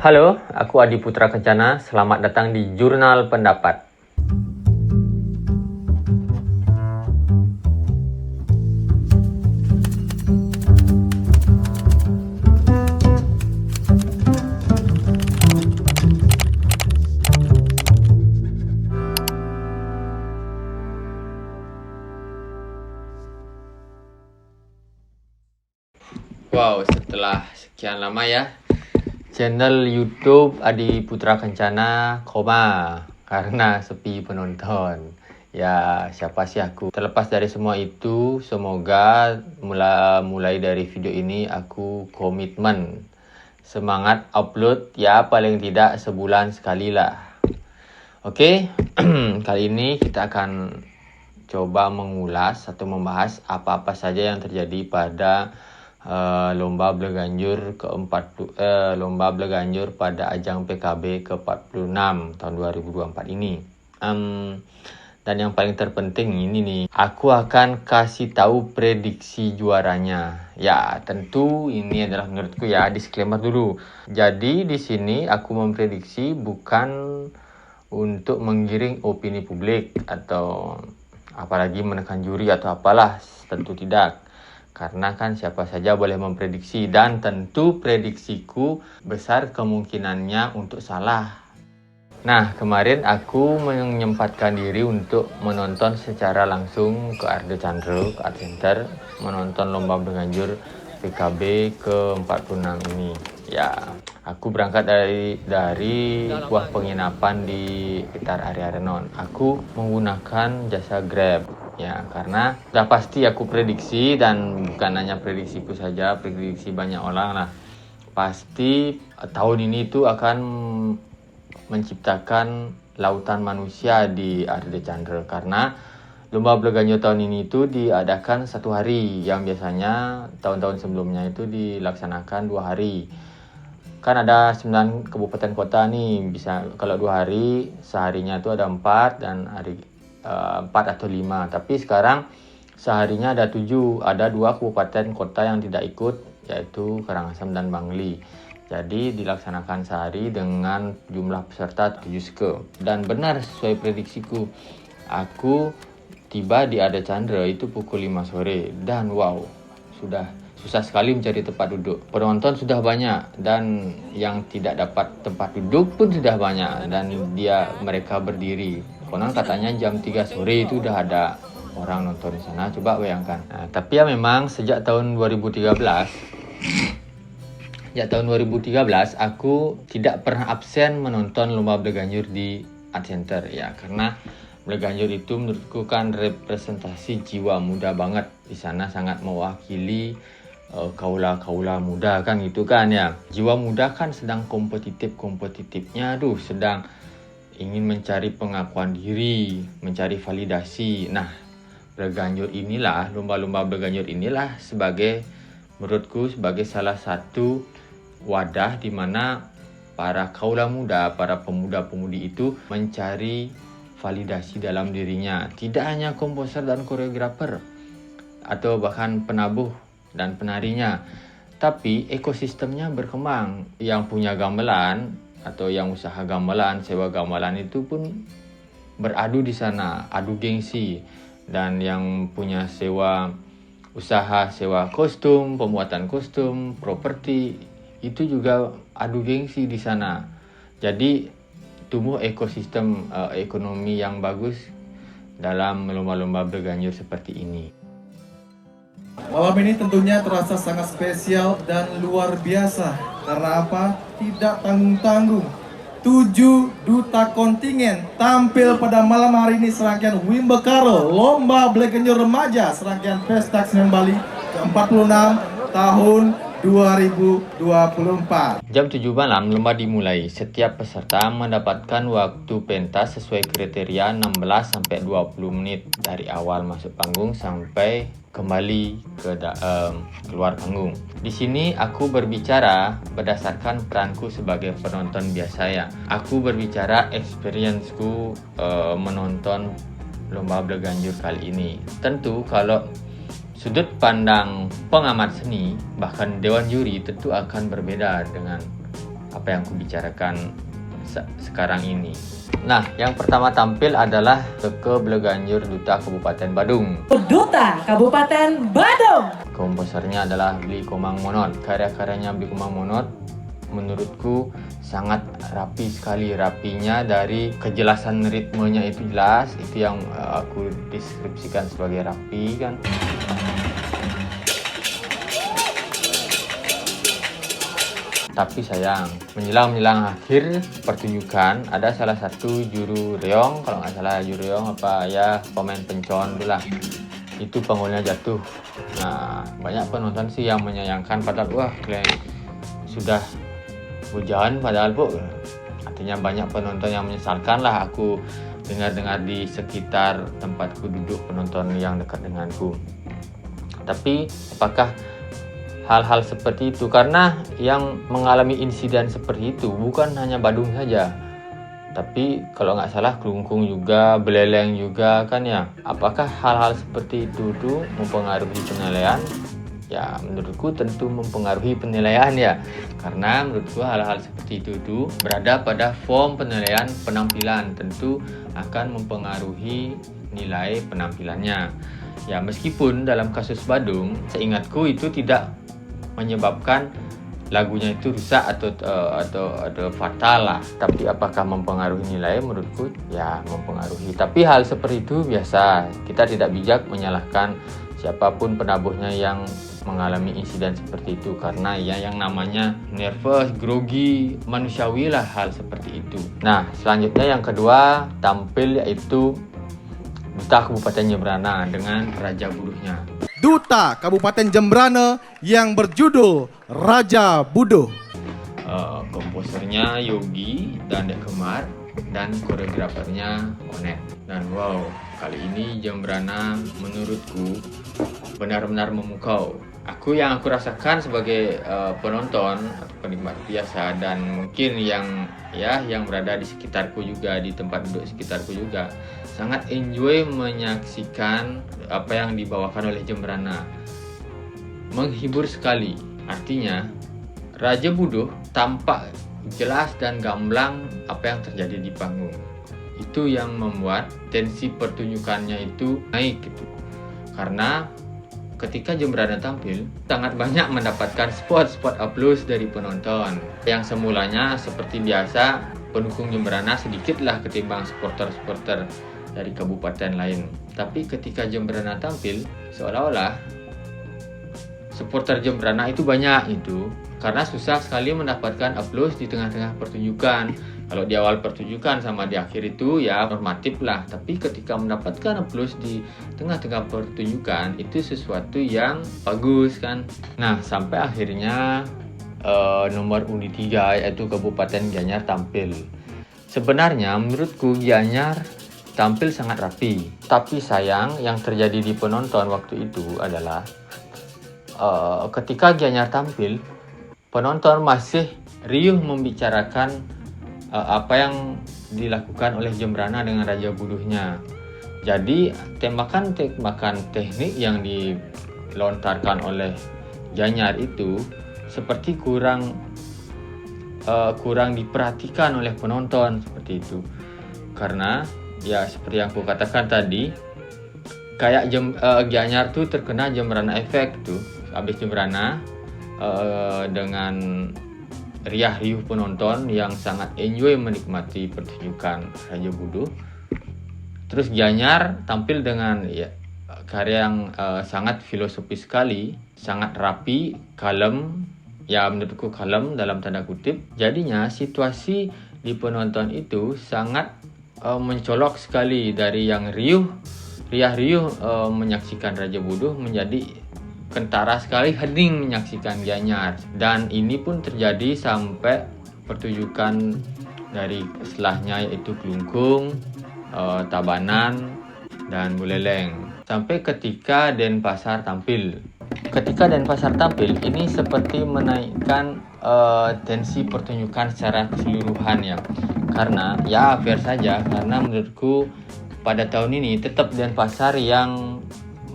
Halo, aku Adi Putra Kencana. Selamat datang di Jurnal Pendapat. Wow, setelah sekian lama ya, channel YouTube Adi Putra Kencana koma karena sepi penonton. Ya, siapa sih aku? Terlepas dari semua itu, semoga mulai dari video ini aku komitmen semangat upload ya paling tidak sebulan sekali lah. Oke, kali ini kita akan coba mengulas atau membahas apa-apa saja yang terjadi pada lomba berganjur lomba berganjur pada ajang PKB ke-46 tahun 2024 ini. Dan yang paling terpenting ini nih, aku akan kasih tahu prediksi juaranya. Ya, tentu ini adalah menurutku ya, disclaimer dulu. Jadi di sini aku memprediksi bukan untuk menggiring opini publik atau apalagi menekan juri atau apalah, tentu tidak. Karena kan siapa saja boleh memprediksi dan tentu prediksiku besar kemungkinannya untuk salah. Nah, kemarin aku menyempatkan diri untuk menonton secara langsung ke Arde Chandra, ke Art Center, menonton lomba berganjur PKB ke-46 ini. Ya, aku berangkat dari sebuah penginapan di sekitar area Renon. Aku menggunakan jasa Grab. Ya, karena sudah pasti aku prediksi, dan bukan hanya prediksiku saja, prediksi banyak orang lah. Pasti tahun ini itu akan menciptakan lautan manusia di Arde Chandra, karena lomba berganjur tahun ini itu diadakan 1 hari, yang biasanya tahun-tahun sebelumnya itu dilaksanakan 2 hari. Kan ada 9 kabupaten kota nih, bisa kalau 2 hari, seharinya itu ada 4 dan hari 4 atau 5. Tapi sekarang seharinya ada 7. Ada 2 kabupaten kota yang tidak ikut, yaitu Karangasem dan Bangli. Jadi dilaksanakan sehari dengan jumlah peserta 7 ske. Dan benar sesuai prediksiku, aku tiba di Arde Chandra itu pukul 5 sore. Dan wow, sudah susah sekali mencari tempat duduk. Penonton sudah banyak dan yang tidak dapat tempat duduk pun sudah banyak, dan mereka berdiri. Konon katanya jam 3 sore itu udah ada orang nonton di sana. Coba bayangkan. Nah, tapi ya memang sejak tahun 2013 aku tidak pernah absen menonton lomba berganjur di Art Center ya, karena berganjur itu menurutku kan representasi jiwa muda banget. Di sana sangat mewakili kaula-kaula muda kan gitu kan ya. Jiwa muda kan sedang kompetitifnya, sedang ingin mencari pengakuan diri, mencari validasi. Nah, lomba-lomba berganjur inilah menurutku sebagai salah satu wadah di mana para kaula muda, para pemuda-pemudi itu mencari validasi dalam dirinya. Tidak hanya komposer dan koreografer atau bahkan penabuh dan penarinya, tapi ekosistemnya berkembang. Yang punya gamelan atau yang usaha gamelan, sewa gamelan itu pun beradu di sana, adu gengsi. Dan yang punya usaha sewa kostum, pembuatan kostum, properti, itu juga adu gengsi di sana. Jadi tumbuh ekosistem ekonomi yang bagus dalam lomba-lomba berganjur seperti ini. Malam ini tentunya terasa sangat spesial dan luar biasa. Karena apa? Tidak tanggung-tanggung. 7 duta kontingen tampil pada malam hari ini serangkaian Wimbekaro, lomba berganjur remaja serangkaian Pesta Kesenian Bali ke-46 tahun 2024. Jam 7 malam lomba dimulai. Setiap peserta mendapatkan waktu pentas sesuai kriteria 16-20 menit dari awal masuk panggung sampai kembali keluar panggung. Di sini aku berbicara berdasarkan peranku sebagai penonton biasa ya. Aku berbicara experience-ku menonton lomba berganjur kali ini. Tentu kalau sudut pandang pengamat seni, bahkan dewan juri tentu akan berbeda dengan apa yang aku bicarakan sekarang ini. Nah, yang pertama tampil adalah Keke Bleganjur Duta Kabupaten Badung. Duta Kabupaten Badung. Komposernya adalah Bli Komang Monot. Karya-karyanya Bli Komang Monot menurutku sangat rapi sekali. Rapinya dari kejelasan ritmenya itu jelas. Itu yang aku deskripsikan sebagai rapi kan. Tapi sayang, menjelang akhir pertunjukan ada salah satu juru reong, kalau nggak salah juru reong apa ya, pemain pencon itulah, itu panggulnya jatuh. Nah, banyak penonton sih yang menyayangkan, padahal wah sudah hujan padahal bu, artinya banyak penonton yang menyesalkan lah. Aku dengar di sekitar tempatku duduk, penonton yang dekat denganku. Tapi apakah hal-hal seperti itu, karena yang mengalami insiden seperti itu bukan hanya Badung saja, tapi kalau nggak salah Kelungkung juga, Beleleng juga kan ya. Apakah hal-hal seperti itu tuh mempengaruhi penilaian? Ya menurutku tentu mempengaruhi penilaian ya, karena menurutku hal-hal seperti itu tuh berada pada form penilaian penampilan, tentu akan mempengaruhi nilai penampilannya. Ya meskipun dalam kasus Badung, seingatku itu tidak menyebabkan lagunya itu rusak atau fatal lah. Tapi apakah mempengaruhi nilai? Menurutku ya mempengaruhi. Tapi hal seperti itu biasa. Kita tidak bijak menyalahkan siapapun penabuhnya yang mengalami insiden seperti itu, karena ya yang namanya nervous, grogi, manusiawi lah hal seperti itu. Nah selanjutnya yang kedua tampil yaitu Duta Kabupaten Jembrana dengan Raja Buduhnya. Duta Kabupaten Jembrana yang berjudul Raja Buduh. Komposernya Yogi dan Dek Kemar dan koreografernya Onet. Dan wow, kali ini Jembrana menurutku benar-benar memukau. Yang aku rasakan sebagai penonton atau penikmat biasa, dan mungkin yang berada di sekitarku juga, di tempat duduk sekitarku juga, sangat enjoy menyaksikan apa yang dibawakan oleh Jembrana. Menghibur sekali. Artinya Raja Buduh tampak jelas dan gamblang apa yang terjadi di panggung. Itu yang membuat tensi pertunjukannya itu naik gitu. Karena ketika Jembrana tampil, sangat banyak mendapatkan spot aplaus dari penonton. Yang semulanya seperti biasa, pendukung Jembrana sedikitlah ketimbang supporter dari kabupaten lain. Tapi ketika Jembrana tampil, seolah-olah supporter Jembrana itu banyak itu, karena susah sekali mendapatkan aplaus di tengah-tengah pertunjukan. Kalau di awal pertunjukan sama di akhir itu ya normatif lah, tapi ketika mendapatkan aplaus di tengah-tengah pertunjukan itu sesuatu yang bagus kan. Nah sampai akhirnya nomor undi 3 yaitu Kabupaten Gianyar tampil. Sebenarnya menurutku Gianyar tampil sangat rapi, tapi sayang yang terjadi di penonton waktu itu adalah ketika Gianyar tampil, penonton masih riuh membicarakan apa yang dilakukan oleh Jembrana dengan Raja Buduhnya. Jadi tembakan teknik yang dilontarkan oleh Gianyar itu seperti kurang diperhatikan oleh penonton seperti itu. Karena ya seperti yang aku katakan tadi, kayak Gianyar tuh terkena Jembrana efek tuh. Habis Jembrana dengan riuh penonton yang sangat enjoy menikmati pertunjukan Raja Buduh. Terus Gianyar tampil dengan karya yang sangat filosofis sekali, sangat rapi, kalem. Ya menurutku kalem dalam tanda kutip. Jadinya situasi di penonton itu sangat mencolok sekali, dari yang riuh menyaksikan Raja Buduh menjadi kentara sekali hening menyaksikan Gianyar. Dan ini pun terjadi sampai pertunjukan dari setelahnya, yaitu Kelungkung, Tabanan, dan Buleleng. Sampai ketika Denpasar tampil. Ketika Denpasar tampil, ini seperti menaikkan tensi pertunjukan secara keseluruhan ya. Karena ya fair saja, karena menurutku pada tahun ini tetap Denpasar yang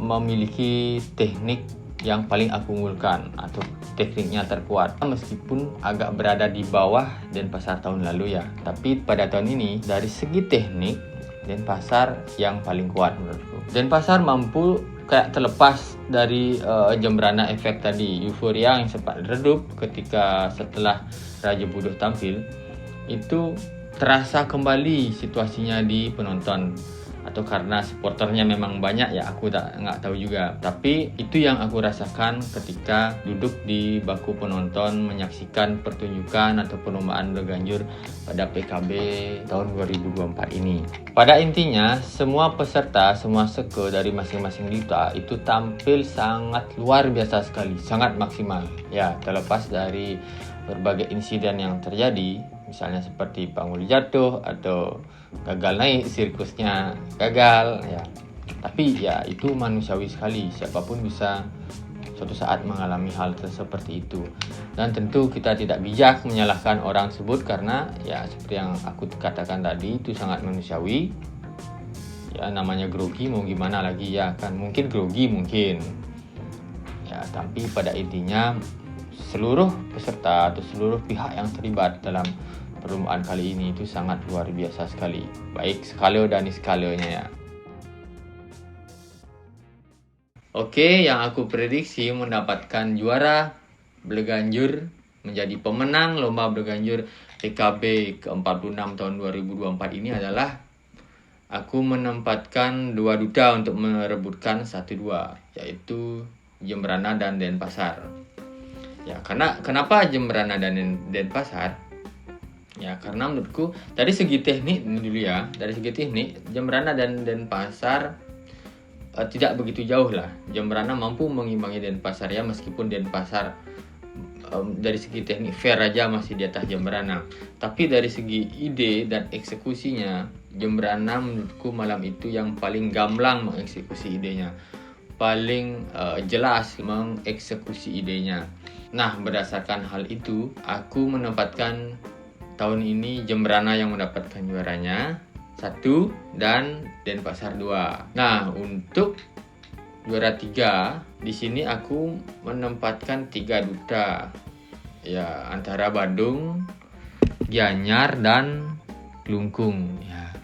memiliki teknik yang paling aku unggulkan atau tekniknya terkuat. Meskipun agak berada di bawah Denpasar tahun lalu ya, tapi pada tahun ini dari segi teknik Denpasar yang paling kuat menurutku. Denpasar mampu kayak terlepas dari Jembrana efek tadi, euforia yang sempat redup ketika setelah Raja Buduh tampil itu terasa kembali situasinya di penonton, atau karena supporternya memang banyak ya, aku nggak tahu juga. Tapi itu yang aku rasakan ketika duduk di bangku penonton menyaksikan pertunjukan atau perlombaan berganjur pada PKB tahun 2024 ini. Pada intinya semua peserta, semua seke dari masing-masing duta itu tampil sangat luar biasa sekali, sangat maksimal ya, terlepas dari berbagai insiden yang terjadi, misalnya seperti panggul jatuh atau gagal naik, sirkusnya gagal ya. Tapi ya itu manusiawi sekali, siapapun bisa suatu saat mengalami hal seperti itu. Dan tentu kita tidak bijak menyalahkan orang tersebut karena ya seperti yang aku katakan tadi, itu sangat manusiawi. Ya namanya grogi, mau gimana lagi ya kan, mungkin grogi mungkin. Ya tapi pada intinya seluruh peserta atau seluruh pihak yang terlibat dalam perlombaan kali ini itu sangat luar biasa sekali, baik skala dan iskalanya ya. Oke, yang aku prediksi mendapatkan juara berganjur menjadi pemenang lomba berganjur PKB ke-46 tahun 2024 ini adalah aku menempatkan 2 duta untuk merebutkan 1-2, yaitu Jembrana dan Denpasar. Ya, kenapa Jembrana dan Denpasar? Ya, karena menurutku dari segi teknik dulu ya, dari segi teknik Jembrana dan Denpasar tidak begitu jauh lah. Jembrana mampu mengimbangi Denpasar ya, meskipun Denpasar dari segi teknik fair aja masih di atas Jembrana. Tapi dari segi ide dan eksekusinya, Jembrana menurutku malam itu yang paling gamblang mengeksekusi idenya, paling jelas mengeksekusi idenya. Nah, berdasarkan hal itu, aku menempatkan tahun ini Jembrana yang mendapatkan juaranya 1 dan Denpasar 2. Nah, untuk juara 3 di sini aku menempatkan 3 duta. Ya, antara Badung, Gianyar dan Klungkung ya.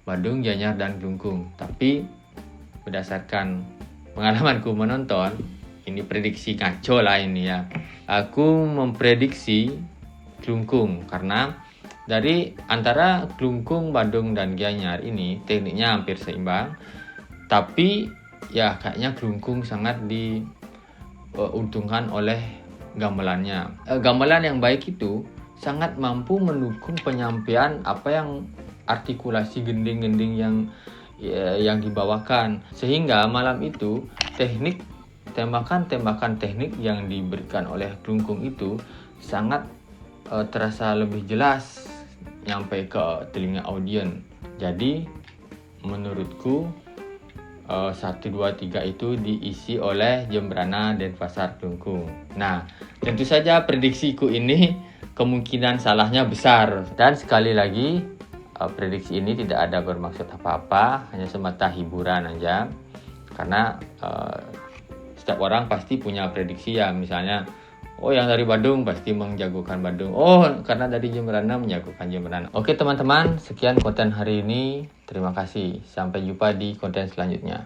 Badung, Gianyar dan Klungkung. Tapi berdasarkan pengalamanku menonton, ini prediksi ngaco lah ini ya. Aku memprediksi Klungkung karena dari antara Klungkung, Badung dan Gianyar ini tekniknya hampir seimbang. Tapi ya kayaknya Klungkung sangat diuntungkan oleh gamelannya. Gamelan yang baik itu sangat mampu mendukung penyampaian apa yang artikulasi gending-gending yang dibawakan, sehingga malam itu teknik tembakan teknik yang diberikan oleh Klungkung itu sangat terasa lebih jelas nyampe ke telinga audien. Jadi menurutku 1, 2, 3 itu diisi oleh Jembrana, Denpasar, Klungkung. Nah, tentu saja prediksiku ini kemungkinan salahnya besar. Dan sekali lagi, prediksi ini tidak ada bermaksud apa-apa, hanya semata hiburan aja. Karena setiap orang pasti punya prediksi ya, misalnya oh yang dari Badung pasti menjagokan Badung, oh karena dari Jembrana menjagokan Jembrana. Oke teman-teman, sekian konten hari ini, terima kasih, sampai jumpa di konten selanjutnya.